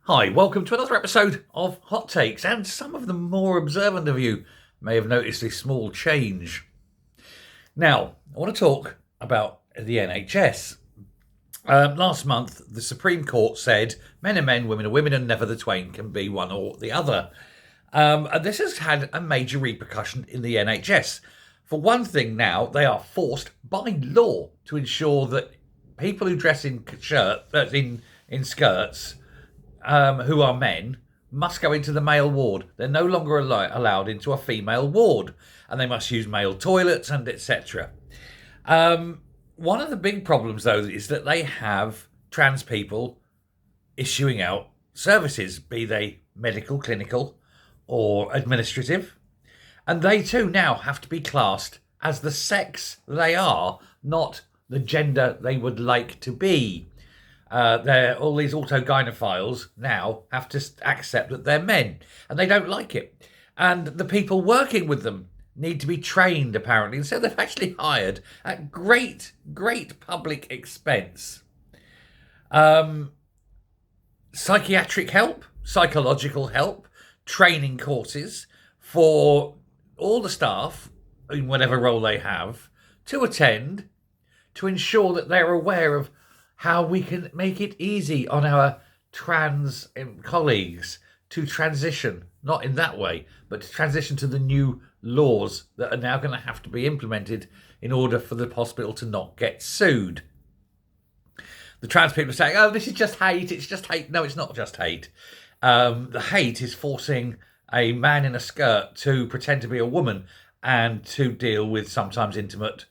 Hi, welcome to another episode of Hot Takes, and some of the more observant of you may have noticed a small change. Now, I want to talk about the NHS. Last month, the Supreme Court said men are men, women are women, and never the twain can be one or the other. And this has had a major repercussion in the NHS. For one thing, now they are forced by law to ensure that people who dress in skirts, who are men, must go into the male ward. They're no longer allowed into a female ward, and they must use male toilets and etc. One of the big problems, though, is that they have trans people issuing out services, be they medical, clinical, or administrative, and they too now have to be classed as the sex they are, not the gender they would like to be. All these autogynephiles now have to accept that they're men, and they don't like it. And the people working with them need to be trained, apparently, and so they've actually hired at great public expense psychiatric help, psychological help, training courses for all the staff in whatever role they have to attend, to ensure that they're aware of how we can make it easy on our trans colleagues to transition, not in that way, but to transition to the new laws that are now going to have to be implemented in order for the hospital to not get sued. The trans people are saying, oh, this is just hate, it's just hate. No, it's not just hate. The hate is forcing a man in a skirt to pretend to be a woman and to deal with sometimes intimate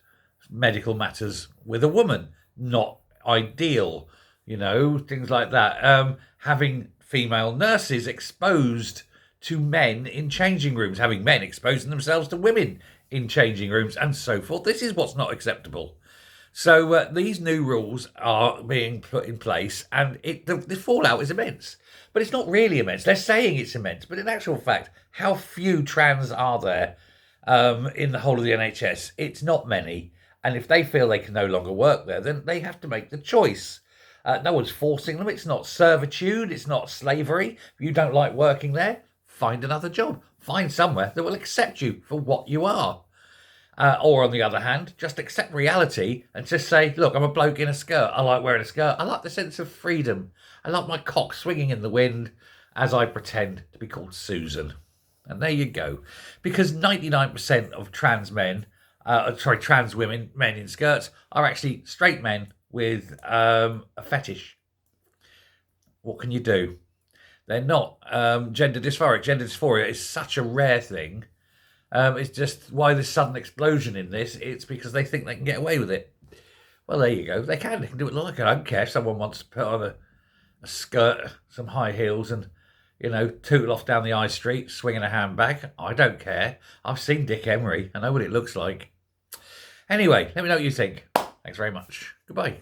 medical matters with a woman. Not ideal, things like that. Having female nurses exposed to men in changing rooms, having men exposing themselves to women in changing rooms, and so forth. This is what's not acceptable. So these new rules are being put in place, and the fallout is immense. But it's not really immense. They're saying it's immense, but in actual fact, how few trans are there in the whole of the NHS? It's not many. And if they feel they can no longer work there, then they have to make the choice. No one's forcing them. It's not servitude. It's not slavery. If you don't like working there, find another job. Find somewhere that will accept you for what you are. Or on the other hand, just accept reality and just say, look, I'm a bloke in a skirt. I like wearing a skirt. I like the sense of freedom. I like my cock swinging in the wind as I pretend to be called Susan. And there you go. Because 99% of trans women, men in skirts, are actually straight men with a fetish. What can you do? They're not gender dysphoric. Gender dysphoria is such a rare thing. It's just why this sudden explosion in this. It's because they think they can get away with it. Well, there you go. They can do it like I don't care if someone wants to put on a skirt, some high heels, and tootle off down the high street, swinging a handbag. I don't care. I've seen Dick Emery. I know what it looks like. Anyway, let me know what you think. Thanks very much. Goodbye.